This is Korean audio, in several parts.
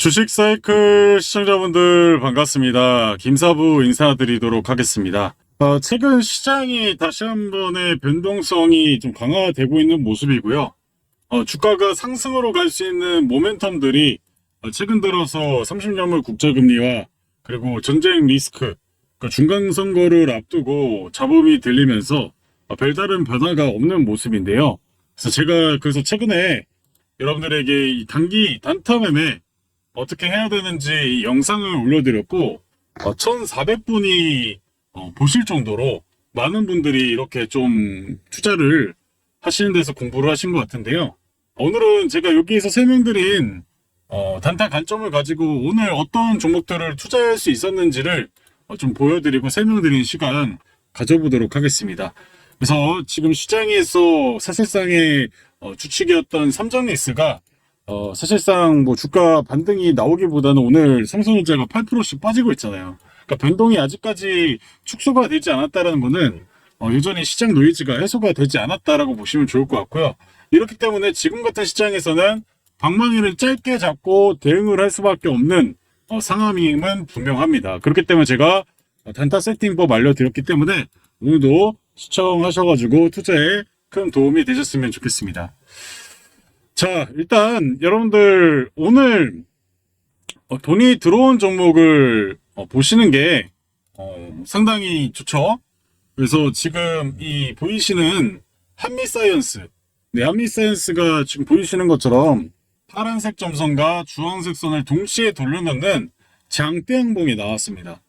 주식 사이클 시청자분들 반갑습니다. 김사부 인사드리도록 하겠습니다. 최근 시장이 다시 한번의 변동성이 좀 강화되고 있는 모습이고요. 주가가 상승으로 갈 수 있는 모멘텀들이 최근 들어서 30년물 국제금리와 그리고 전쟁 리스크, 그러니까 중간선거를 앞두고 잡음이 들리면서 별다른 변화가 없는 모습인데요. 그래서 최근에 여러분들에게 이 단기 단타 매매 어떻게 해야 되는지 이 영상을 올려드렸고 1,400분이 보실 정도로 많은 분들이 이렇게 좀 투자를 하시는 데서 공부를 하신 것 같은데요. 오늘은 제가 여기에서 설명드린 단타 관점을 가지고 오늘 어떤 종목들을 투자할 수 있었는지를 좀 보여드리고 설명드리는 시간 가져보도록 하겠습니다. 그래서 지금 시장에서 사실상의 주축이었던 삼성리스가 사실상 뭐 주가 반등이 나오기보다는 오늘 삼성전자가 8%씩 빠지고 있잖아요. 그러니까 변동이 아직까지 축소가 되지 않았다는 거는 여전히 시장 노이즈가 해소가 되지 않았다라고 보시면 좋을 것 같고요. 이렇기 때문에 지금 같은 시장에서는 방망이를 짧게 잡고 대응을 할 수밖에 없는 상황임은 분명합니다. 그렇기 때문에 제가 단타 세팅법 알려드렸기 때문에 오늘도 시청하셔가지고 투자에 큰 도움이 되셨으면 좋겠습니다. 자, 일단 여러분들 오늘 돈이 들어온 종목을 보시는 게 상당히 좋죠. 그래서 지금 이 보이시는 한미사이언스, 네, 한미사이언스가 지금 보이시는 것처럼 파란색 점선과 주황색 선을 동시에 돌려놓는 장대양봉이 나왔습니다.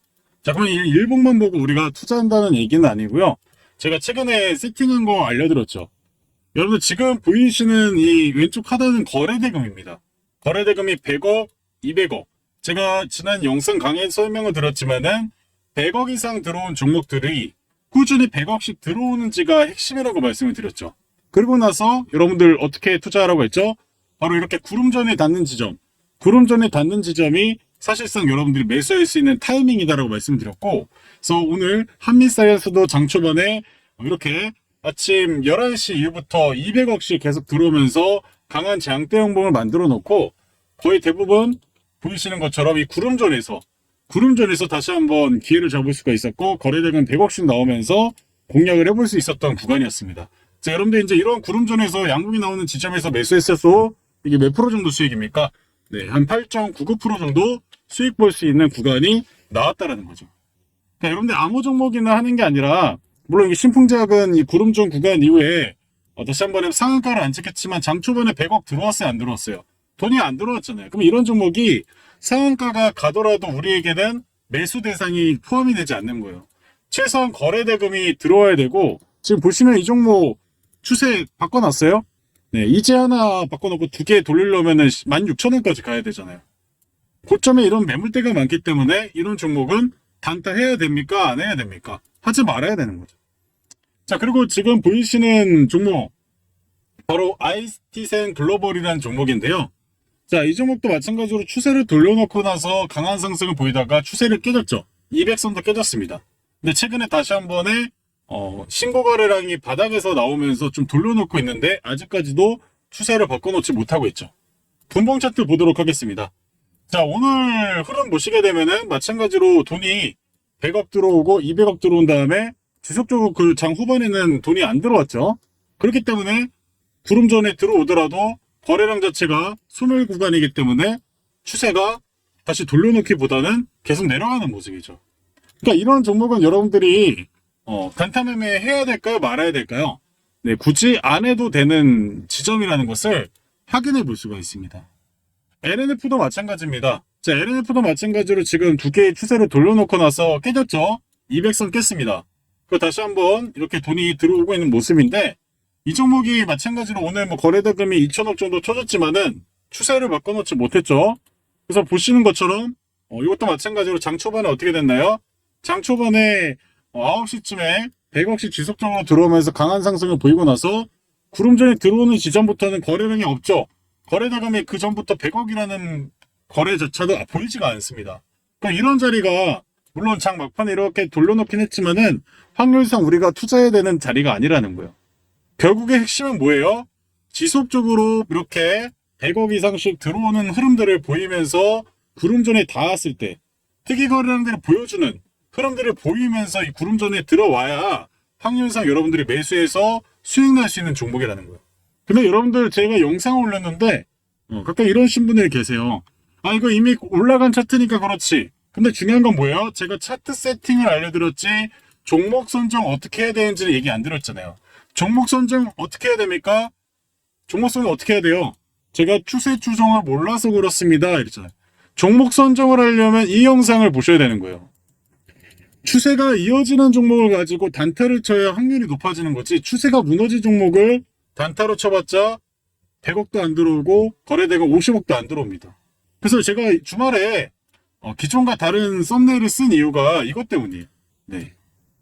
자, 그럼 이 일봉만 보고 우리가 투자한다는 얘기는 아니고요. 제가 최근에 세팅한 거 알려드렸죠. 여러분 지금 보이시는 이 왼쪽 하단은 거래대금입니다. 거래대금이 100억, 200억. 제가 지난 영상 강의에 설명을 드렸지만은 100억 이상 들어온 종목들이 꾸준히 100억씩 들어오는지가 핵심이라고 말씀을 드렸죠. 그리고 나서 여러분들 어떻게 투자하라고 했죠? 바로 이렇게 구름전에 닿는 지점. 구름전에 닿는 지점이 사실상 여러분들이 매수할 수 있는 타이밍이다라고 말씀드렸고, 그래서 오늘 한미사이언스도 장초반에 이렇게 아침 11시 이후부터 200억씩 계속 들어오면서 강한 장대형봉을 만들어 놓고 거의 대부분 보이시는 것처럼 이 구름전에서 다시 한번 기회를 잡을 수가 있었고 거래대금 100억씩 나오면서 공략을 해볼 수 있었던 구간이었습니다. 자, 여러분들 이제 이런 구름전에서 양봉이 나오는 지점에서 매수했어도 이게 몇 프로 정도 수익입니까? 네, 한 8.99% 정도 수익 볼 수 있는 구간이 나왔다라는 거죠. 그러니까 여러분들 아무 종목이나 하는 게 아니라 물론 이 신풍제약은 이 구름전 구간 이후에 다시 한번 상한가를 안 찍겠지만 장 초반에 100억 들어왔어요, 안 들어왔어요? 돈이 안 들어왔잖아요. 그럼 이런 종목이 상한가가 가더라도 우리에게는 매수 대상이 포함이 되지 않는 거예요. 최소한 거래대금이 들어와야 되고 지금 보시면 이 종목 추세 바꿔놨어요. 네, 이제 하나 바꿔놓고 두 개 돌리려면은 16,000원까지 가야 되잖아요. 고점에 이런 매물대가 많기 때문에 이런 종목은 단타 해야 됩니까? 안 해야 됩니까? 하지 말아야 되는 거죠. 자, 그리고 지금 보이시는 종목 바로 IT센 글로벌이라는 종목인데요. 자, 이 종목도 마찬가지로 추세를 돌려놓고 나서 강한 상승을 보이다가 추세를 깨졌죠. 200선도 깨졌습니다. 근데 최근에 다시 한 번에 신고거래량이 바닥에서 나오면서 좀 돌려놓고 있는데 아직까지도 추세를 바꿔놓지 못하고 있죠. 분봉 차트 보도록 하겠습니다. 자, 오늘 흐름 보시게 되면은 마찬가지로 돈이 100억 들어오고 200억 들어온 다음에 지속적으로 그 장 후반에는 돈이 안 들어왔죠. 그렇기 때문에 구름전에 들어오더라도 거래량 자체가 소멸 구간이기 때문에 추세가 다시 돌려놓기보다는 계속 내려가는 모습이죠. 그러니까 이런 종목은 여러분들이 단타 매매 해야 될까요? 말아야 될까요? 네, 굳이 안 해도 되는 지점이라는 것을 확인해 볼 수가 있습니다. LNF도 마찬가지입니다. 자, LNF도 마찬가지로 지금 두 개의 추세를 돌려놓고 나서 깨졌죠? 200선 깼습니다. 그 다시 한번 이렇게 돈이 들어오고 있는 모습인데 이 종목이 마찬가지로 오늘 뭐 거래대금이 2천억 정도 터졌지만은 추세를 바꿔놓지 못했죠. 그래서 보시는 것처럼 이것도 마찬가지로 장 초반에 어떻게 됐나요? 장 초반에 9시쯤에 100억씩 지속적으로 들어오면서 강한 상승을 보이고 나서 구름전에 들어오는 지점부터는 거래량이 없죠. 거래대금이 그 전부터 100억이라는 거래 자체도 보이지가 않습니다. 그러니까 이런 자리가 물론 장 막판에 이렇게 돌려놓긴 했지만은 확률상 우리가 투자해야 되는 자리가 아니라는 거예요. 결국의 핵심은 뭐예요? 지속적으로 이렇게 100억 이상씩 들어오는 흐름들을 보이면서 구름존에 닿았을 때 특이거래량들이 보여주는 흐름들을 보이면서 이 구름존에 들어와야 확률상 여러분들이 매수해서 수익 날 수 있는 종목이라는 거예요. 근데 여러분들 제가 영상을 올렸는데 가끔 이러신 분들이 계세요. 아 이거 이미 올라간 차트니까 그렇지. 근데 중요한 건 뭐예요? 제가 차트 세팅을 알려드렸지 종목 선정 어떻게 해야 되는지를 얘기 안 드렸잖아요. 종목 선정 어떻게 해야 됩니까? 종목 선정 어떻게 해야 돼요? 제가 추세 추종을 몰라서 그렇습니다. 이랬잖아요. 종목 선정을 하려면 이 영상을 보셔야 되는 거예요. 추세가 이어지는 종목을 가지고 단타를 쳐야 확률이 높아지는 거지 추세가 무너진 종목을 단타로 쳐봤자 100억도 안 들어오고 거래대금 50억도 안 들어옵니다. 그래서 제가 주말에 기존과 다른 썸네일을 쓴 이유가 이것 때문이에요. 네.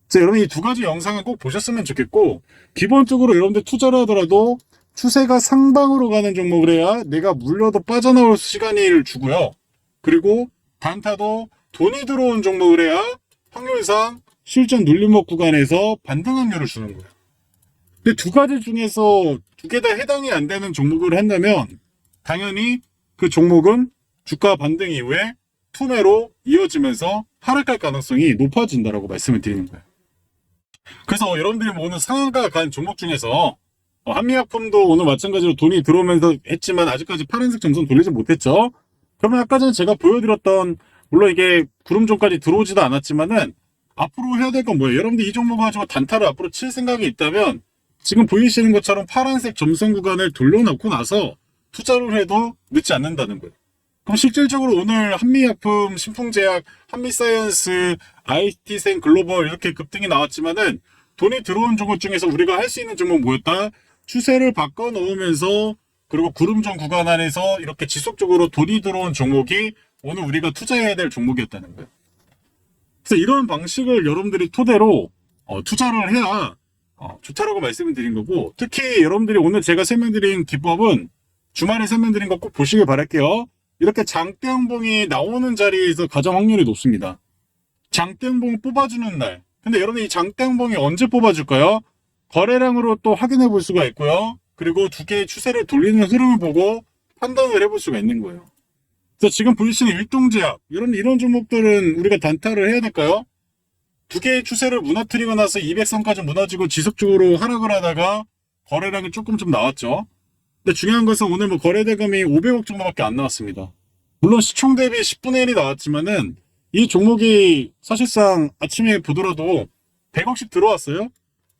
그래서 여러분 이 두 가지 영상은 꼭 보셨으면 좋겠고 기본적으로 여러분들 투자를 하더라도 추세가 상방으로 가는 종목을 해야 내가 물려도 빠져나올 시간을 주고요. 그리고 단타도 돈이 들어온 종목을 해야 확률상 실전 눌림목 구간에서 반등 확률을 주는 거예요. 근데 두 가지 중에서 두 개 다 해당이 안 되는 종목을 한다면 당연히 그 종목은 주가 반등 이후에 투매로 이어지면서 하락할 가능성이 높아진다라고 말씀을 드리는 거예요. 그래서 여러분들이 오늘 상한가 간 종목 중에서 한미약품도 오늘 마찬가지로 돈이 들어오면서 했지만 아직까지 파란색 점선 돌리지 못했죠. 그러면 아까 전에 제가 보여드렸던 물론 이게 구름존까지 들어오지도 않았지만은 앞으로 해야 될 건 뭐예요? 여러분들 이 종목 가지고 단타를 앞으로 칠 생각이 있다면 지금 보이시는 것처럼 파란색 점선 구간을 돌려놓고 나서 투자를 해도 늦지 않는다는 거예요. 그럼 실질적으로 오늘 한미약품, 신풍제약, 한미사이언스, IT생 글로벌 이렇게 급등이 나왔지만은 돈이 들어온 종목 중에서 우리가 할 수 있는 종목 뭐였다? 추세를 바꿔 놓으면서 그리고 구름존 구간 안에서 이렇게 지속적으로 돈이 들어온 종목이 오늘 우리가 투자해야 될 종목이었다는 거예요. 그래서 이런 방식을 여러분들이 토대로 투자를 해야 좋다라고 말씀을 드린 거고 특히 여러분들이 오늘 제가 설명드린 기법은 주말에 설명드린 거 꼭 보시길 바랄게요. 이렇게 장대양봉이 나오는 자리에서 가장 확률이 높습니다. 장대양봉을 뽑아주는 날. 근데 여러분 이 장대양봉이 언제 뽑아줄까요? 거래량으로 또 확인해 볼 수가 있고요. 그리고 두 개의 추세를 돌리는 흐름을 보고 판단을 해볼 수가 있는 거예요. 그래서 지금 보이시는 일동제약 이런 종목들은 우리가 단타를 해야 될까요? 두 개의 추세를 무너뜨리고 나서 200선까지 무너지고 지속적으로 하락을 하다가 거래량이 조금 좀 나왔죠. 근데 중요한 것은 오늘 뭐 거래대금이 500억 정도밖에 안 나왔습니다. 물론 시총 대비 10분의 1이 나왔지만은 이 종목이 사실상 아침에 보더라도 100억씩 들어왔어요.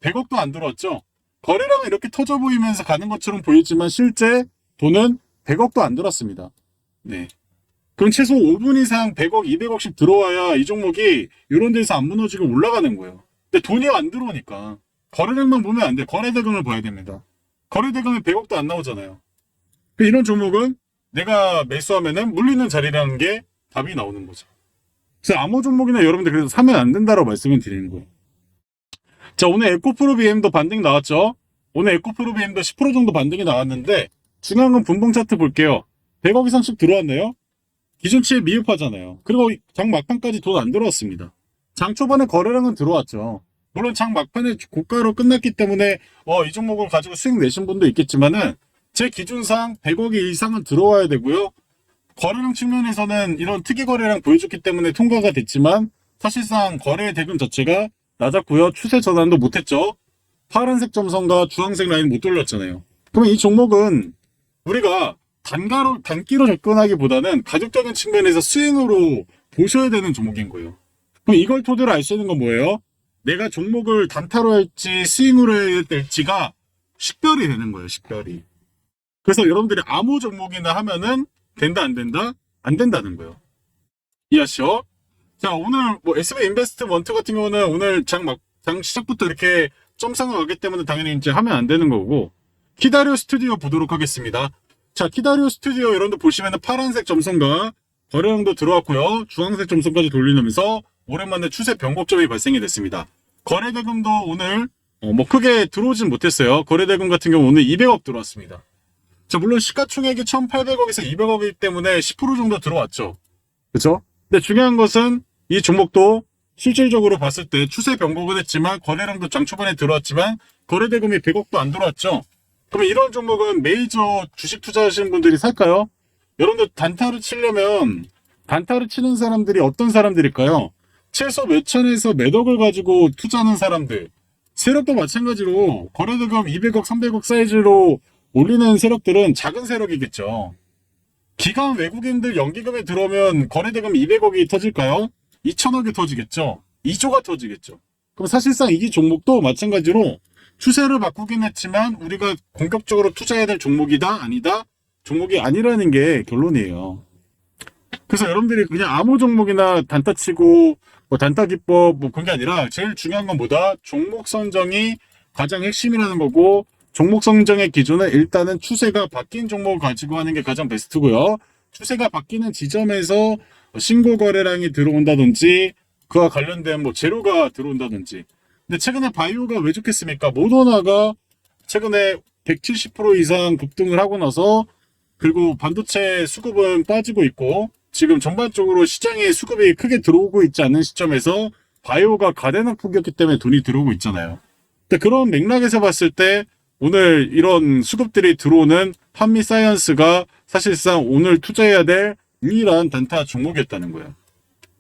100억도 안 들어왔죠. 거래량은 이렇게 터져 보이면서 가는 것처럼 보이지만 실제 돈은 100억도 안 들었습니다. 네. 그럼 최소 5분 이상 100억, 200억씩 들어와야 이 종목이 이런 데서 안 무너지고 올라가는 거예요. 근데 돈이 안 들어오니까 거래량만 보면 안 돼. 거래대금을 봐야 됩니다. 거래대금이 100억도 안 나오잖아요. 이런 종목은 내가 매수하면은 물리는 자리라는 게 답이 나오는 거죠. 그래서 아무 종목이나 여러분들 그래서 사면 안 된다고 말씀을 드리는 거예요. 자, 오늘 에코프로 BM도 반등이 나왔죠. 오늘 에코프로 BM도 10% 정도 반등이 나왔는데 중요한 건 분봉 차트 볼게요. 100억 이상씩 들어왔네요. 기준치에 미흡하잖아요. 그리고 장 막판까지 돈 안 들어왔습니다. 장 초반에 거래량은 들어왔죠. 물론 장 막판에 고가로 끝났기 때문에 이 종목을 가지고 수익 내신 분도 있겠지만은 제 기준상 100억 이상은 들어와야 되고요. 거래량 측면에서는 이런 특이 거래량 보여줬기 때문에 통과가 됐지만 사실상 거래 대금 자체가 낮았고요. 추세 전환도 못했죠. 파란색 점선과 주황색 라인 못 돌렸잖아요. 그러면 이 종목은 우리가 단기로 접근하기보다는 가격적인 측면에서 스윙으로 보셔야 되는 종목인 거예요. 그럼 이걸 토대로 알 수 있는 건 뭐예요? 내가 종목을 단타로 할지 스윙으로 해야 될지가 식별이 되는 거예요. 식별이. 그래서 여러분들이 아무 종목이나 하면은 된다 안 된다? 안 된다는 거예요. 이해하시죠? 자, 오늘 뭐 SB 인베스트 원투 같은 경우는 오늘 장 시작부터 이렇게 점상을 가기 때문에 당연히 이제 하면 안 되는 거고 키다리오 스튜디오 보도록 하겠습니다. 자, 키다리오 스튜디오 여러분들 보시면은 파란색 점선과 거래량도 들어왔고요. 주황색 점선까지 돌리면서 오랜만에 추세 변곡점이 발생이 됐습니다. 거래대금도 오늘 뭐 크게 들어오진 못했어요. 거래대금 같은 경우 오늘 200억 들어왔습니다. 자, 물론 시가총액이 1,800억에서 200억이기 때문에 10% 정도 들어왔죠. 그렇죠? 근데 중요한 것은 이 종목도 실질적으로 봤을 때 추세 변곡은 했지만 거래량도 장 초반에 들어왔지만 거래대금이 100억도 안 들어왔죠. 그러면 이런 종목은 메이저 주식 투자하시는 분들이 살까요? 여러분들 단타를 치려면 단타를 치는 사람들이 어떤 사람들일까요? 최소 몇천에서 몇억을 가지고 투자하는 사람들. 세력도 마찬가지로 거래대금 200억, 300억 사이즈로 올리는 세력들은 작은 세력이겠죠. 기관 외국인들 연기금에 들어오면 거래대금 200억이 터질까요? 2천억이 터지겠죠. 2조가 터지겠죠. 그럼 사실상 이 종목도 마찬가지로 추세를 바꾸긴 했지만 우리가 공격적으로 투자해야 될 종목이다? 아니다? 종목이 아니라는 게 결론이에요. 그래서 여러분들이 그냥 아무 종목이나 단타 치고 뭐 단타 기법 뭐 그런 게 아니라 제일 중요한 건 뭐다? 종목 선정이 가장 핵심이라는 거고 종목 선정의 기준은 일단은 추세가 바뀐 종목을 가지고 하는 게 가장 베스트고요. 추세가 바뀌는 지점에서 신고 거래량이 들어온다든지 그와 관련된 뭐 재료가 들어온다든지. 근데 최근에 바이오가 왜 좋겠습니까? 모더나가 최근에 170% 이상 급등을 하고 나서 그리고 반도체 수급은 빠지고 있고 지금 전반적으로 시장에 수급이 크게 들어오고 있지 않는 시점에서 바이오가 가대낙폭이었기 때문에 돈이 들어오고 있잖아요. 근데 그런 맥락에서 봤을 때 오늘 이런 수급들이 들어오는 한미사이언스가 사실상 오늘 투자해야 될 유일한 단타 종목이었다는 거예요.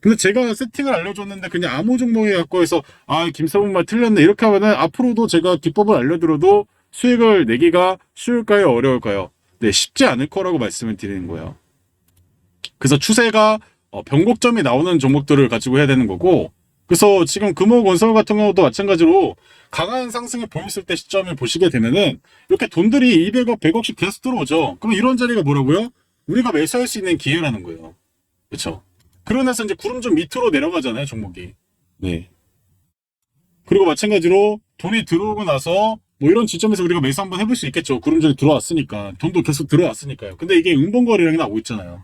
근데 제가 세팅을 알려줬는데 그냥 아무 종목에 갖고 해서 김사분 말 틀렸네 이렇게 하면은 앞으로도 제가 기법을 알려드려도 수익을 내기가 쉬울까요 어려울까요? 네, 쉽지 않을 거라고 말씀을 드리는 거예요. 그래서 추세가 변곡점이 나오는 종목들을 가지고 해야 되는 거고 그래서 지금 금호건설 같은 경우도 마찬가지로 강한 상승을 보였을 때 시점을 보시게 되면은 이렇게 돈들이 200억, 100억씩 계속 들어오죠. 그럼 이런 자리가 뭐라고요? 우리가 매수할 수 있는 기회라는 거예요. 그렇죠? 그러면서 이제 구름 좀 밑으로 내려가잖아요, 종목이. 네. 그리고 마찬가지로 돈이 들어오고 나서 뭐 이런 지점에서 우리가 매수 한번 해볼 수 있겠죠. 구름전이 들어왔으니까. 돈도 계속 들어왔으니까요. 근데 이게 음봉거래량이 나오고 있잖아요.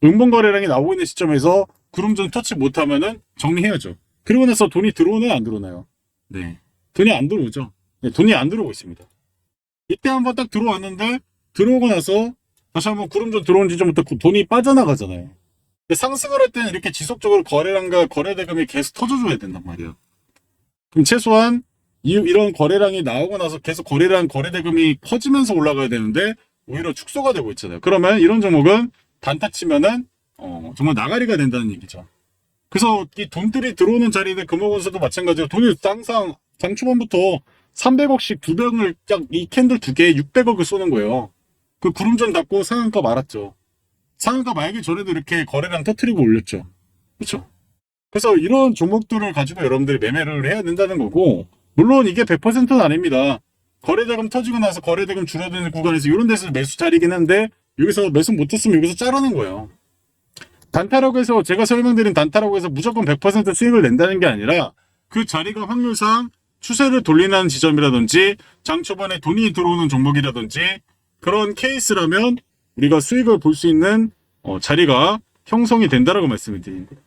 음봉거래량이 나오고 있는 시점에서 구름전 터치 못하면은 정리해야죠. 그러고 나서 돈이 들어오나요? 안 들어오나요? 네. 돈이 안 들어오죠. 네, 돈이 안 들어오고 있습니다. 이때 한번 딱 들어왔는데 들어오고 나서 다시 한번 구름전 들어온 지점부터 돈이 빠져나가잖아요. 근데 상승을 할 때는 이렇게 지속적으로 거래량과 거래대금이 계속 터져줘야 된단 말이에요. 그럼 최소한 이런 거래량이 나오고 나서 계속 거래대금이 커지면서 올라가야 되는데 오히려 축소가 되고 있잖아요. 그러면 이런 종목은 단타 치면은 정말 나가리가 된다는 얘기죠. 그래서 이 돈들이 들어오는 자리들 금호건설도 마찬가지로 돈이 항상 장 초반부터 300억씩 두 병을 딱 이 캔들 두 개에 600억을 쏘는 거예요. 그 구름전 닫고 상한가 말았죠. 상한가 말기 전에도 이렇게 거래량 터트리고 올렸죠. 그렇죠? 그래서 이런 종목들을 가지고 여러분들이 매매를 해야 된다는 거고 물론 이게 100%는 아닙니다. 거래대금 터지고 나서 거래대금 줄어드는 구간에서 이런 데서 매수 자리긴 한데 여기서 매수 못했으면 여기서 자르는 거예요. 단타라고 해서 제가 설명드린 단타라고 해서 무조건 100% 수익을 낸다는 게 아니라 그 자리가 확률상 추세를 돌리는 지점이라든지 장 초반에 돈이 들어오는 종목이라든지 그런 케이스라면 우리가 수익을 볼 수 있는 자리가 형성이 된다라고 말씀을 드리는 거예요.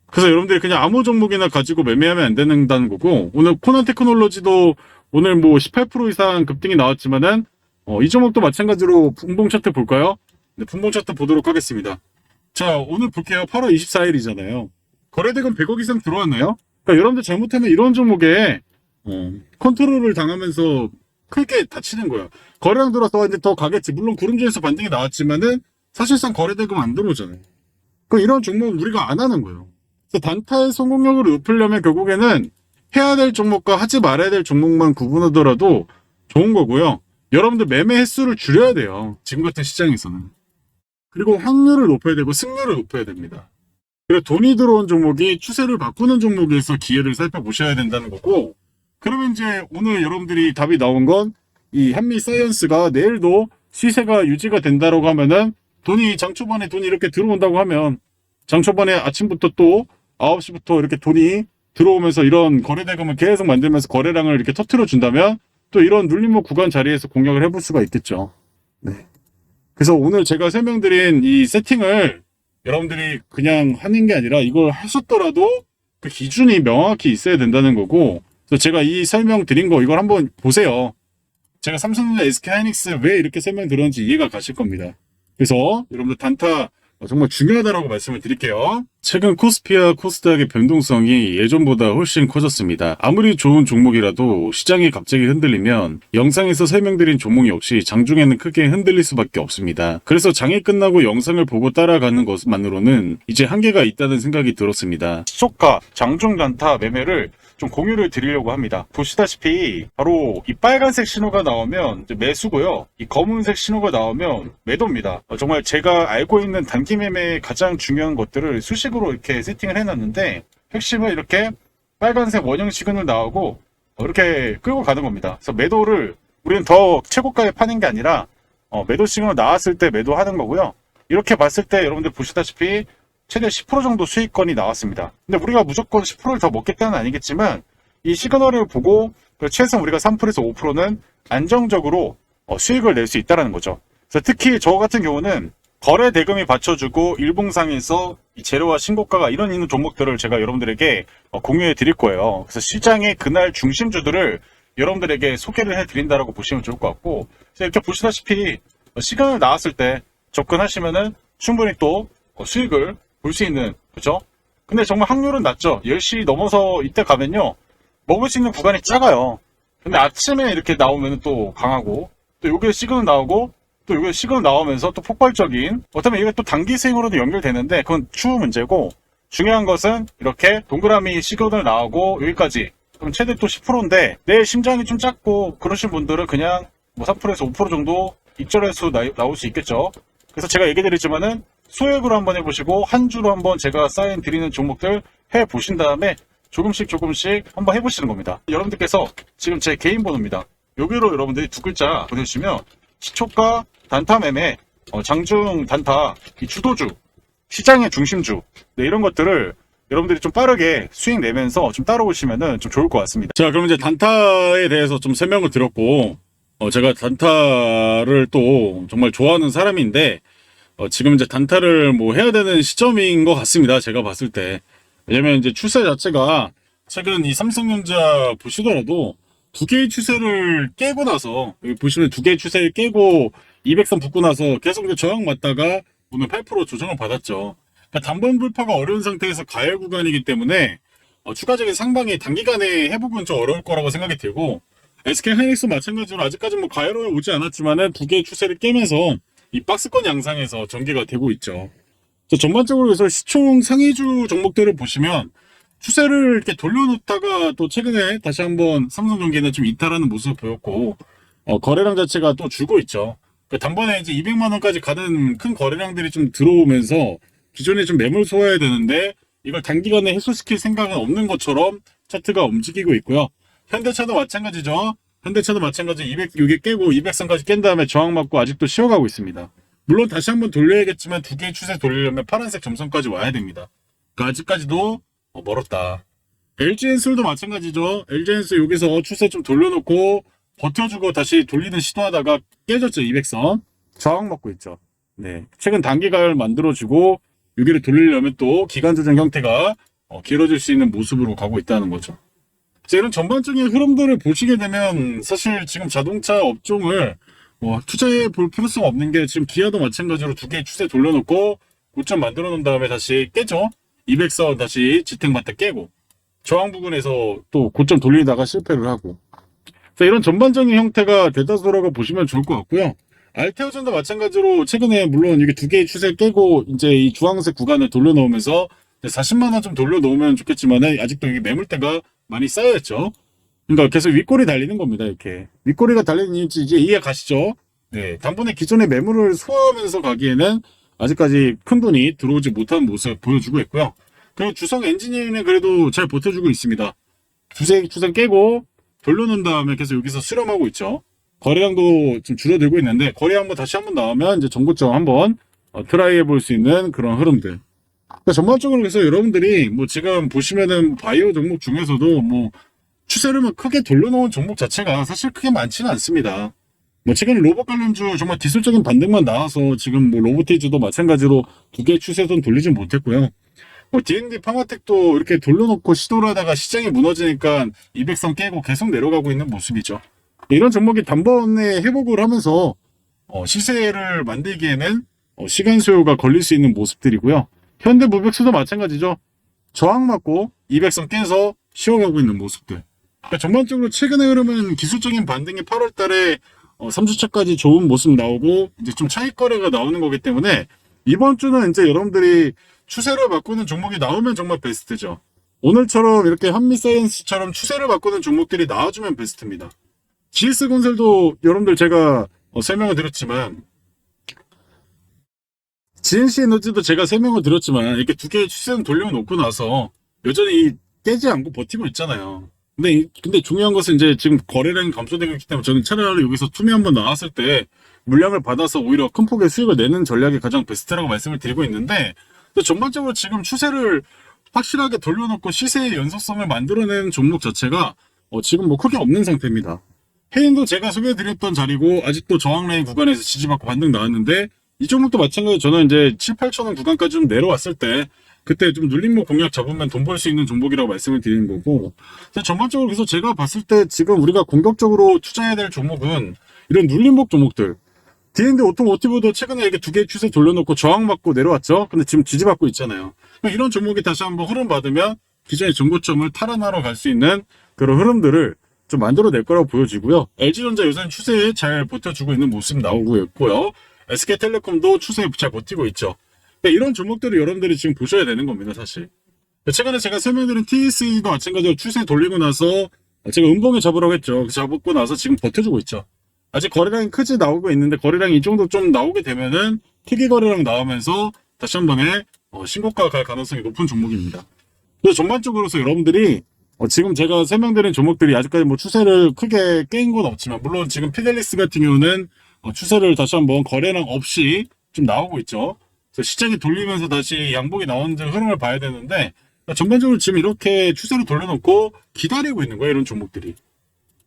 그래서 여러분들이 그냥 아무 종목이나 가지고 매매하면 안 된다는 거고 오늘 코난 테크놀로지도 오늘 뭐 18% 이상 급등이 나왔지만은 이 종목도 마찬가지로 분봉 차트 볼까요? 네, 분봉 차트 보도록 하겠습니다. 자, 오늘 볼게요. 8월 24일이잖아요. 거래대금 100억 이상 들어왔나요? 그러니까 여러분들 잘못하면 이런 종목에 컨트롤을 당하면서 크게 다치는 거예요. 거래량 들어서 이제 더 가겠지. 물론 구름주에서 반등이 나왔지만은 사실상 거래대금 안 들어오잖아요. 그럼 이런 종목은 우리가 안 하는 거예요. 그래서 단타의 성공력을 높이려면 결국에는 해야 될 종목과 하지 말아야 될 종목만 구분하더라도 좋은 거고요. 여러분들 매매 횟수를 줄여야 돼요. 지금 같은 시장에서는. 그리고 확률을 높여야 되고 승률을 높여야 됩니다. 그리고 돈이 들어온 종목이 추세를 바꾸는 종목에서 기회를 살펴보셔야 된다는 거고 그러면 이제 오늘 여러분들이 답이 나온 건 이 한미사이언스가 내일도 시세가 유지가 된다라고 하면은 돈이 장초반에 돈이 이렇게 들어온다고 하면 장초반에 아침부터 또 9시부터 이렇게 돈이 들어오면서 이런 거래대금을 계속 만들면서 거래량을 이렇게 터트려 준다면 또 이런 눌림목 구간 자리에서 공략을 해볼 수가 있겠죠. 네. 그래서 오늘 제가 설명드린 이 세팅을 여러분들이 그냥 하는 게 아니라 이걸 하셨더라도 그 기준이 명확히 있어야 된다는 거고 그래서 제가 이 설명 드린 거 이걸 한번 보세요. 제가 삼성전자 SK하이닉스 왜 이렇게 설명드렸는지 이해가 가실 겁니다. 그래서 여러분들 단타 정말 중요하다라고 말씀을 드릴게요. 최근 코스피와 코스닥의 변동성이 예전보다 훨씬 커졌습니다. 아무리 좋은 종목이라도 시장이 갑자기 흔들리면 영상에서 설명드린 종목 역시 장중에는 크게 흔들릴 수밖에 없습니다. 그래서 장이 끝나고 영상을 보고 따라가는 것만으로는 이제 한계가 있다는 생각이 들었습니다. 시초가, 장중 단타 매매를 좀 공유를 드리려고 합니다. 보시다시피 바로 이 빨간색 신호가 나오면 이제 매수고요. 이 검은색 신호가 나오면 매도입니다. 정말 제가 알고 있는 단기 매매의 가장 중요한 것들을 수식으로 이렇게 세팅을 해놨는데 핵심은 이렇게 빨간색 원형 시그널 나오고 이렇게 끌고 가는 겁니다. 그래서 매도를 우리는 더 최고가에 파는 게 아니라 매도 시그널 나왔을 때 매도하는 거고요. 이렇게 봤을 때 여러분들 보시다시피 최대 10% 정도 수익권이 나왔습니다. 근데 우리가 무조건 10%를 더 먹겠다는 아니겠지만 이 시그널을 보고 최소 우리가 3%에서 5%는 안정적으로 수익을 낼 수 있다는 거죠. 그래서 특히 저 같은 경우는 거래 대금이 받쳐주고 일봉상에서 이 재료와 신고가가 이런 있는 종목들을 제가 여러분들에게 공유해 드릴 거예요. 그래서 시장의 그날 중심주들을 여러분들에게 소개를 해 드린다라고 보시면 좋을 것 같고, 이렇게 보시다시피 시그널 나왔을 때 접근하시면은 충분히 또 수익을 볼 수 있는, 그죠? 근데 정말 확률은 낮죠. 10시 넘어서 이때 가면요, 먹을 수 있는 구간이 작아요. 근데 아침에 이렇게 나오면 또 강하고, 또 요게 시그널 나오고, 또 요게 시그널 나오면서 또 폭발적인, 어쩌면 이게 또 단기 수익으로도 연결되는데 그건 추후 문제고, 중요한 것은 이렇게 동그라미 시그널 나오고 여기까지, 그럼 최대 또 10%인데 내 심장이 좀 작고 그러신 분들은 그냥 뭐 3%에서 5% 정도 입절해서 나올 수 있겠죠. 그래서 제가 얘기 드리지만은 소액으로 한번 해보시고 한 주로 한번 제가 사인 드리는 종목들 해보신 다음에 조금씩 한번 해보시는 겁니다. 여러분들께서 지금 제 개인 번호입니다. 여기로 여러분들이 두 글자 보내주시면 시초가 단타 매매, 장중 단타, 이 주도주, 시장의 중심주, 네, 이런 것들을 여러분들이 좀 빠르게 수익 내면서 좀 따라오시면은 좀 좋을 것 같습니다. 자, 그럼 이제 단타에 대해서 좀 설명을 드렸고, 제가 단타를 또 정말 좋아하는 사람인데, 지금 이제 단타를 뭐 해야 되는 시점인 것 같습니다. 제가 봤을 때. 왜냐면 이제 추세 자체가 최근 이 삼성전자 보시더라도 두 개의 추세를 깨고 나서, 여기 보시면 두 개의 추세를 깨고 200선 붙고 나서 계속 이제 저항 맞다가 오늘 8% 조정을 받았죠. 그러니까 단번 불파가 어려운 상태에서 가열 구간이기 때문에 추가적인 상방이 단기간에 회복은 좀 어려울 거라고 생각이 들고, SK 하이닉스 마찬가지로 아직까지 뭐 가열은 오지 않았지만은 두 개의 추세를 깨면서 이 박스권 양상에서 전개가 되고 있죠. 전반적으로 그래서 시총 상위주 종목들을 보시면 추세를 이렇게 돌려놓다가 또 최근에 다시 한번 삼성전기는 좀 이탈하는 모습을 보였고, 거래량 자체가 또 줄고 있죠. 단번에 이제 200만 원까지 가는 큰 거래량들이 좀 들어오면서 기존에 좀 매물 소화해야 되는데 이걸 단기간에 해소시킬 생각은 없는 것처럼 차트가 움직이고 있고요. 현대차도 마찬가지죠. 현대차도 마찬가지 206에 깨고 200선까지 깬 다음에 저항 맞고 아직도 쉬어가고 있습니다. 물론 다시 한번 돌려야겠지만 두 개의 추세 돌리려면 파란색 점선까지 와야 됩니다. 그러니까 아직까지도 멀었다. LG엔솔도 마찬가지죠. LG엔솔 여기서 추세 좀 돌려놓고 버텨주고 다시 돌리는 시도하다가 깨졌죠. 200선. 저항 먹고 있죠. 네. 최근 단기 가열 만들어주고 여기를 돌리려면 또 기간 조정 형태가 길어질 수 있는 모습으로 가고 있다는 거죠. 이런 전반적인 흐름들을 보시게 되면 사실 지금 자동차 업종을 투자해 볼 필요성 없는 게, 지금 기아도 마찬가지로 두 개의 추세 돌려놓고 고점 만들어 놓은 다음에 다시 깨죠. 200선 다시 지탱받다 깨고 저항 부분에서 또 고점 돌리다가 실패를 하고, 이런 전반적인 형태가 대다수라고 보시면 좋을 것 같고요. 알테오전도 마찬가지로 최근에 물론 이게 두 개의 추세 깨고 이제 이 주황색 구간을 돌려놓으면서 40만 원 좀 돌려놓으면 좋겠지만 아직도 여기 매물대가 많이 쌓여있죠. 그러니까 계속 윗꼬리 달리는 겁니다. 이렇게 윗꼬리가 달리는 이유인지 이제 이해 가시죠? 네, 단번에 기존의 매물을 소화하면서 가기에는 아직까지 큰 돈이 들어오지 못한 모습을 보여주고 있고요. 그리고 주성 엔지니어링은 그래도 잘 버텨주고 있습니다. 두세 추세 깨고 돌려놓은 다음에 계속 여기서 수렴하고 있죠. 거래량도 좀 줄어들고 있는데, 거래 한번 다시 한번 나오면 이제 전고점 한번 트라이 해볼 수 있는 그런 흐름들. 그러니까 전반적으로 그래서 여러분들이 뭐 지금 보시면은 바이오 종목 중에서도 뭐 추세를 뭐 크게 돌려놓은 종목 자체가 사실 크게 많지는 않습니다. 뭐 최근 로봇 관련주 정말 기술적인 반등만 나와서 지금 뭐 로보티즈도 마찬가지로 두 개의 추세선 돌리진 못했고요. 뭐 D&D 파마텍도 이렇게 돌려놓고 시도를 하다가 시장이 무너지니까 200선 깨고 계속 내려가고 있는 모습이죠. 이런 종목이 단번에 회복을 하면서 시세를 만들기에는 시간 소요가 걸릴 수 있는 모습들이고요. 현대무백수도 마찬가지죠. 저항 맞고 200선 깨서 쉬어가고 있는 모습들. 그러니까 전반적으로 최근의 흐름은 기술적인 반등이 8월 달에 3주차까지 좋은 모습 나오고 이제 좀 차익 거래가 나오는 거기 때문에 이번 주는 이제 여러분들이 추세를 바꾸는 종목이 나오면 정말 베스트죠. 오늘처럼 이렇게 한미사이언스처럼 추세를 바꾸는 종목들이 나와주면 베스트입니다. GS건설도 여러분들 제가 설명을 드렸지만 GNC에너지도 제가 설명을 드렸지만 이렇게 두 개의 추세는 돌려놓고 나서 여전히 깨지 않고 버티고 있잖아요. 근데 중요한 것은 이제 지금 거래량이 감소되고 있기 때문에 저는 차라리 여기서 투매 한번 나왔을 때 물량을 받아서 오히려 큰 폭의 수익을 내는 전략이 가장 베스트라고 말씀을 드리고 있는데 전반적으로 지금 추세를 확실하게 돌려놓고 시세의 연속성을 만들어내는 종목 자체가 지금 뭐 크게 없는 상태입니다. 해인도 제가 소개해드렸던 자리고 아직도 저항 라인 구간에서 지지받고 반등 나왔는데 이 종목도 마찬가지로 저는 이제 7, 8천원 구간까지 좀 내려왔을 때 그때 좀 눌림목 공략 잡으면 돈 벌 수 있는 종목이라고 말씀을 드리는 거고 전반적으로 그래서 제가 봤을 때 지금 우리가 공격적으로 투자해야 될 종목은 이런 눌림목 종목들 D&D 오토모티브도 최근에 이렇게 두 개의 추세 돌려놓고 저항 받고 내려왔죠. 근데 지금 지지받고 있잖아요. 이런 종목이 다시 한번 흐름 받으면 기존의 전고점을 탈환하러 갈 수 있는 그런 흐름들을 좀 만들어낼 거라고 보여지고요. LG전자 요새는 추세에 잘 버텨주고 있는 모습 나오고 있고요. SK텔레콤도 추세에 잘 버티고 있죠. 이런 종목들을 여러분들이 지금 보셔야 되는 겁니다, 사실. 최근에 제가 설명드린 TSE도 마찬가지로 추세 돌리고 나서 제가 음봉에 잡으라고 했죠. 잡고 나서 지금 버텨주고 있죠. 아직 거래량이 크지 나오고 있는데 거래량이 이 정도 좀 나오게 되면은 특이 거래량 나오면서 다시 한 번에 신고가 갈 가능성이 높은 종목입니다. 그래서 전반적으로서 여러분들이 지금 제가 설명드린 종목들이 아직까지 뭐 추세를 크게 깬 건 없지만 물론 지금 피델리스 같은 경우는 추세를 다시 한번 거래량 없이 좀 나오고 있죠. 그래서 시장이 돌리면서 다시 양봉이 나오는 흐름을 봐야 되는데 전반적으로 지금 이렇게 추세를 돌려놓고 기다리고 있는 거예요. 이런 종목들이.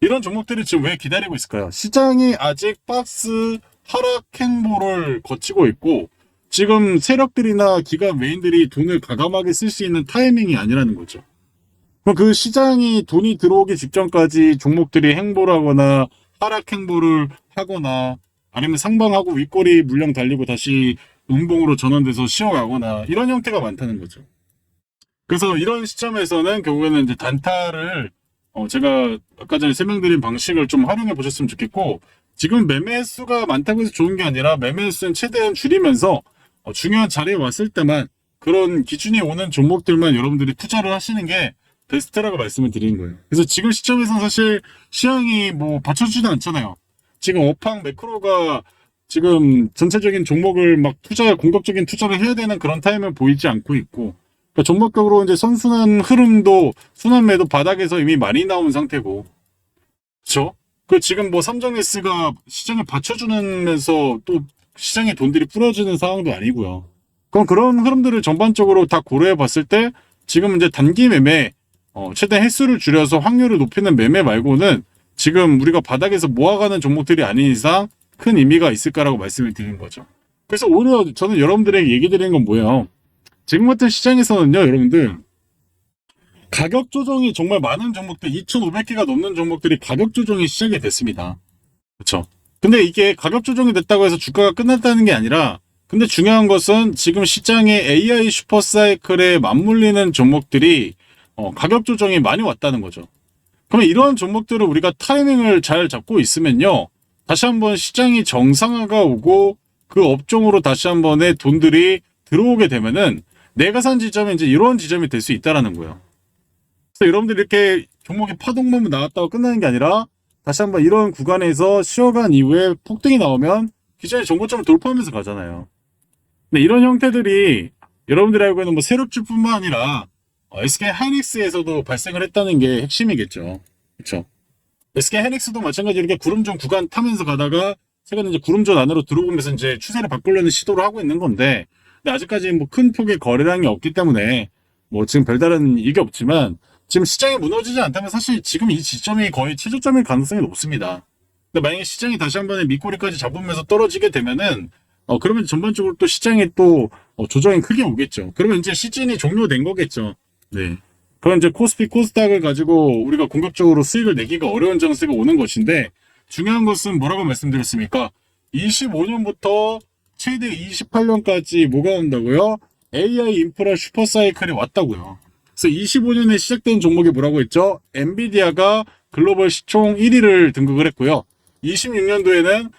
이런 종목들이 지금 왜 기다리고 있을까요? 시장이 아직 박스 하락 행보를 거치고 있고 지금 세력들이나 기관 메인들이 돈을 과감하게 쓸 수 있는 타이밍이 아니라는 거죠. 그럼 그 시장이 돈이 들어오기 직전까지 종목들이 행보를 하거나 하락 행보를 하거나 아니면 상방하고 윗꼬리 물량 달리고 다시 음봉으로 전환돼서 쉬어가거나 이런 형태가 많다는 거죠. 그래서 이런 시점에서는 결국에는 이제 단타를 제가 아까 전에 설명드린 방식을 좀 활용해 보셨으면 좋겠고 지금 매매 횟수가 많다고 해서 좋은 게 아니라 매매 횟수는 최대한 줄이면서 중요한 자리에 왔을 때만 그런 기준이 오는 종목들만 여러분들이 투자를 하시는 게 베스트라고 말씀을 드리는 거예요. 그래서 지금 시점에서는 사실 시황이 뭐 받쳐주지도 않잖아요. 지금 업황 매크로가 지금 전체적인 종목을 막 공격적인 투자를 해야 되는 그런 타임을 보이지 않고 있고 그러니까 종목적으로 이제 선순환 흐름도 순환매도 바닥에서 이미 많이 나온 상태고, 그렇죠? 그 지금 뭐 삼성에스가 시장을 받쳐주면서 또 시장의 돈들이 풀어지는 상황도 아니고요. 그럼 그런 흐름들을 전반적으로 다 고려해 봤을 때 지금 이제 단기 매매 최대 횟수를 줄여서 확률을 높이는 매매 말고는 지금 우리가 바닥에서 모아가는 종목들이 아닌 이상 큰 의미가 있을까라고 말씀을 드리는 거죠. 그래서 오히려 저는 여러분들에게 얘기 드리는 건 뭐예요? 지금 같은 시장에서는요, 여러분들 가격 조정이 정말 많은 종목들 2,500개가 넘는 종목들이 가격 조정이 시작이 됐습니다. 그렇죠? 근데 이게 가격 조정이 됐다고 해서 주가가 끝났다는 게 아니라 근데 중요한 것은 지금 시장의 AI 슈퍼사이클에 맞물리는 종목들이 가격 조정이 많이 왔다는 거죠. 그러면 이러한 종목들을 우리가 타이밍을 잘 잡고 있으면요. 다시 한번 시장이 정상화가 오고 그 업종으로 다시 한번의 돈들이 들어오게 되면은 내가 산 지점이 이제 이런 지점이 될 수 있다라는 거예요. 그래서 여러분들 이렇게 종목이 파동만 나왔다고 끝나는 게 아니라 다시 한번 이런 구간에서 쉬어간 이후에 폭등이 나오면 기존의 정고점을 돌파하면서 가잖아요. 근데 이런 형태들이 여러분들이 알고 있는 뭐 세력주뿐만 아니라 SK 하이닉스에서도 발생을 했다는 게 핵심이겠죠. 그렇죠? SK 하이닉스도 마찬가지로 이렇게 구름존 구간 타면서 가다가 최근에 이제 구름존 안으로 들어오면서 이제 추세를 바꾸려는 시도를 하고 있는 건데 근데 아직까지 뭐 큰 폭의 거래량이 없기 때문에 뭐 지금 별다른 이게 없지만 지금 시장이 무너지지 않다면 사실 지금 이 지점이 거의 최저점일 가능성이 높습니다. 근데 만약에 시장이 다시 한 번에 밑꼬리까지 잡으면서 떨어지게 되면은 그러면 전반적으로 또 시장이 또 조정이 크게 오겠죠. 그러면 이제 시즌이 종료된 거겠죠. 네. 그럼 이제 코스피 코스닥을 가지고 우리가 공격적으로 수익을 내기가 어려운 장세가 오는 것인데 중요한 것은 뭐라고 말씀드렸습니까? 25년부터 최대 28년까지 뭐가 온다고요? AI 인프라 슈퍼사이클이 왔다고요. 그래서 25년에 시작된 종목이 뭐라고 했죠? 엔비디아가 글로벌 시총 1위를 등극을 했고요. 26년도에는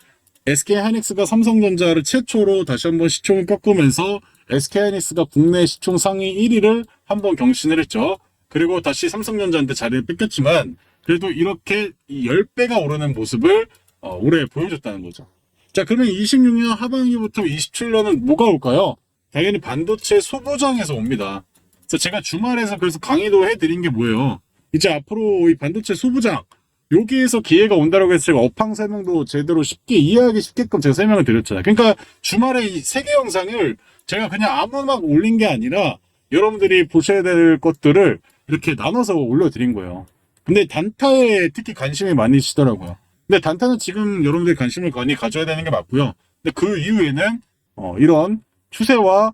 SK하이닉스가 삼성전자를 최초로 다시 한번 시총을 꺾으면서 SK하이닉스가 국내 시총 상위 1위를 한번 경신을 했죠. 그리고 다시 삼성전자한테 자리를 뺏겼지만 그래도 이렇게 10배가 오르는 모습을 올해 보여줬다는 거죠. 자, 그러면 26년 하반기부터 27년은 뭐가 올까요? 당연히 반도체 소부장에서 옵니다. 그래서 제가 주말에서 그래서 강의도 해드린 게 뭐예요? 이제 앞으로 이 반도체 소부장 여기에서 기회가 온다라고 해서 제가 업황 설명도 제대로 쉽게 이해하기 쉽게끔 제가 설명을 드렸잖아요. 그러니까 주말에 이 3개 영상을 제가 그냥 아무나 막 올린 게 아니라 여러분들이 보셔야 될 것들을 이렇게 나눠서 올려드린 거예요. 근데 단타에 특히 관심이 많으시더라고요. 근데 단타는 지금 여러분들이 관심을 많이 가져야 되는 게 맞고요. 근데 그 이후에는 이런 추세와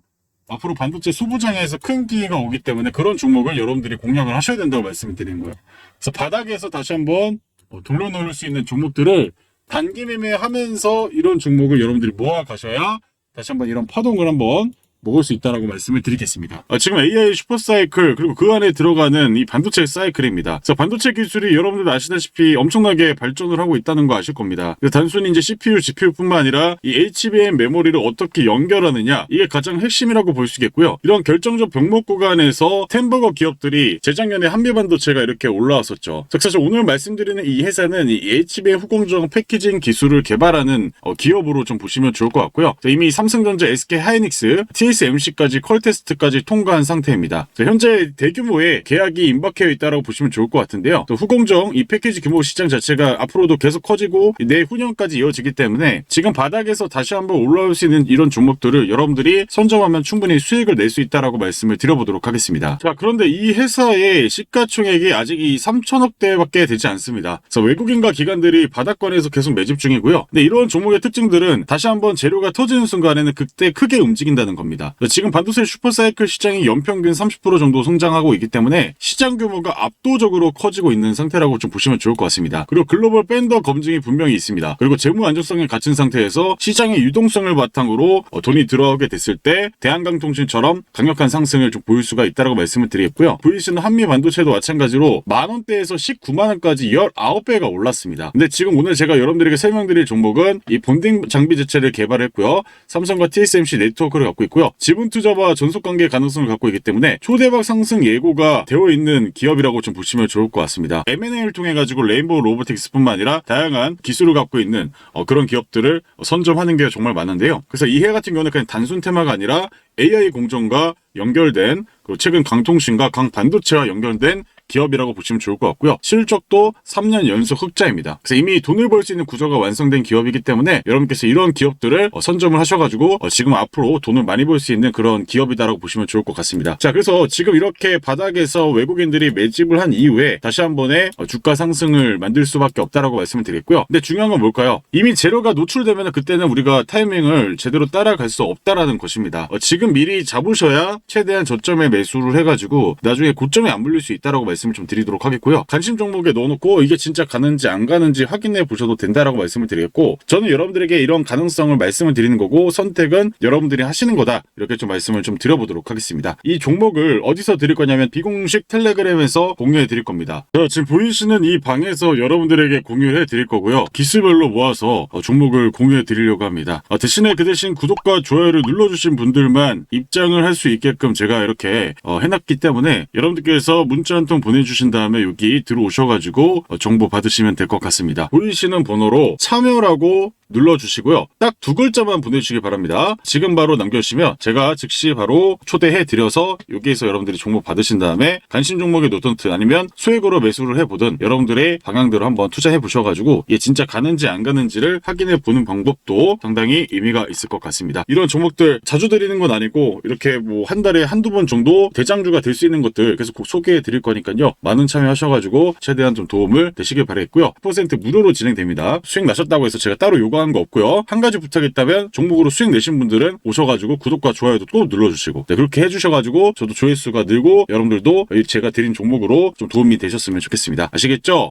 앞으로 반도체 소부장에서 큰 기회가 오기 때문에 그런 종목을 여러분들이 공략을 하셔야 된다고 말씀을 드리는 거예요. 그래서 바닥에서 다시 한번 돌려놓을 수 있는 종목들을 단기 매매하면서 이런 종목을 여러분들이 모아 가셔야 다시 한번 이런 파동을 한번 먹을 수 있다라고 말씀을 드리겠습니다. 지금 AI 슈퍼사이클 그리고 그 안에 들어가는 이 반도체 사이클입니다. 그래서 반도체 기술이 여러분들 아시다시피 엄청나게 발전을 하고 있다는 거 아실 겁니다. 단순히 이제 CPU, GPU뿐만 아니라 이 HBM 메모리를 어떻게 연결하느냐 이게 가장 핵심이라고 볼 수 있겠고요. 이런 결정적 병목 구간에서 템버거 기업들이 재작년에 한미반도체가 이렇게 올라왔었죠. 사실 오늘 말씀드리는 이 회사는 이 HBM 후공정 패키징 기술을 개발하는 기업으로 좀 보시면 좋을 것 같고요. 이미 삼성전자, SK하이닉스, TSMC까지 컬 테스트까지 통과한 상태입니다. 현재 대규모의 계약이 임박해 있다고 보시면 좋을 것 같은데요. 또 후공정 이 패키지 규모 시장 자체가 앞으로도 계속 커지고 내후년까지 이어지기 때문에 지금 바닥에서 다시 한번 올라올 수 있는 이런 종목들을 여러분들이 선점하면 충분히 수익을 낼 수 있다라고 말씀을 드려보도록 하겠습니다. 자, 그런데 이 회사의 시가총액이 아직 이 3천억대밖에 되지 않습니다. 그래서 외국인과 기관들이 바닥권에서 계속 매집 중이고요. 근데 이런 종목의 특징들은 다시 한번 재료가 터지는 순간에는 그때 크게 움직인다는 겁니다. 지금 반도체 슈퍼사이클 시장이 연평균 30% 정도 성장하고 있기 때문에 시장 규모가 압도적으로 커지고 있는 상태라고 좀 보시면 좋을 것 같습니다. 그리고 글로벌 밴더 검증이 분명히 있습니다. 그리고 재무 안정성에 갖춘 상태에서 시장의 유동성을 바탕으로 돈이 들어오게 됐을 때 대한강통신처럼 강력한 상승을 좀 보일 수가 있다고 말씀을 드리겠고요. VC는 한미반도체도 마찬가지로 만원대에서 19만원까지 19배가 올랐습니다. 근데 지금 오늘 제가 여러분들에게 설명드릴 종목은 이 본딩 장비 자체를 개발했고요. 삼성과 TSMC 네트워크를 갖고 있고요. 지분 투자와 전속 관계 가능성을 갖고 있기 때문에 초대박 상승 예고가 되어 있는 기업이라고 좀 보시면 좋을 것 같습니다. M&A를 통해 가지고 레인보우 로보틱스뿐만 아니라 다양한 기술을 갖고 있는 그런 기업들을 선점하는 게 정말 많은데요. 그래서 이 해 같은 경우는 그냥 단순 테마가 아니라 AI 공정과 연결된 그리고 최근 강통신과 강반도체와 연결된 기업이라고 보시면 좋을 것 같고요. 실적도 3년 연속 흑자입니다. 그래서 이미 돈을 벌 수 있는 구조가 완성된 기업이기 때문에 여러분께서 이런 기업들을 선점을 하셔가지고 지금 앞으로 돈을 많이 벌 수 있는 그런 기업이다라고 보시면 좋을 것 같습니다. 자, 그래서 지금 이렇게 바닥에서 외국인들이 매집을 한 이후에 다시 한 번의 주가 상승을 만들 수밖에 없다라고 말씀을 드렸고요. 근데 중요한 건 뭘까요? 이미 재료가 노출되면 그때는 우리가 타이밍을 제대로 따라갈 수 없다라는 것입니다. 지금 미리 잡으셔야 최대한 저점에 매수를 해가지고 나중에 고점에 안 물릴 수 있다라고 말씀을 좀 드리도록 하겠고요. 관심 종목에 넣어놓고 이게 진짜 가는지 안 가는지 확인해 보셔도 된다라고 말씀을 드리겠고, 저는 여러분들에게 이런 가능성을 말씀을 드리는 거고 선택은 여러분들이 하시는 거다, 이렇게 좀 말씀을 좀 드려보도록 하겠습니다. 이 종목을 어디서 드릴 거냐면 비공식 텔레그램에서 공유해 드릴 겁니다. 지금 보이시는 이 방에서 여러분들에게 공유해 드릴 거고요. 기수별로 모아서 종목을 공유해 드리려고 합니다. 대신에 그 대신 구독과 좋아요를 눌러주신 분들만 입장을 할 수 있게끔 제가 이렇게 해놨기 때문에 여러분들께서 문자 한 통 보내주신 다음에 여기 들어오셔가지고 정보 받으시면 될 것 같습니다. 보이시는 번호로 참여라고 눌러주시고요. 딱 2글자만 보내주시기 바랍니다. 지금 바로 남겨주시면 제가 즉시 바로 초대해 드려서 여기에서 여러분들이 종목 받으신 다음에 관심 종목에 놓던트 아니면 소액으로 매수를 해보든 여러분들의 방향대로 한번 투자해 보셔가지고 이게 진짜 가는지 안 가는지를 확인해 보는 방법도 상당히 의미가 있을 것 같습니다. 이런 종목들 자주 드리는 건 아니고 이렇게 뭐 한 달에 한두 번 정도 대장주가 될 수 있는 것들 계속 꼭 소개해 드릴 거니까요. 많은 참여하셔가지고 최대한 좀 도움을 되시길 바라겠고요. 100% 무료로 진행됩니다. 수익 나셨다고 해서 제가 따로 요구하는 거 없고요. 한 가지 부탁있다면 종목으로 수익 내신 분들은 오셔가지고 구독과 좋아요도 또 눌러주시고, 그렇게 해주셔가지고 저도 조회수가 늘고 여러분들도 제가 드린 종목으로 좀 도움이 되셨으면 좋겠습니다. 아시겠죠?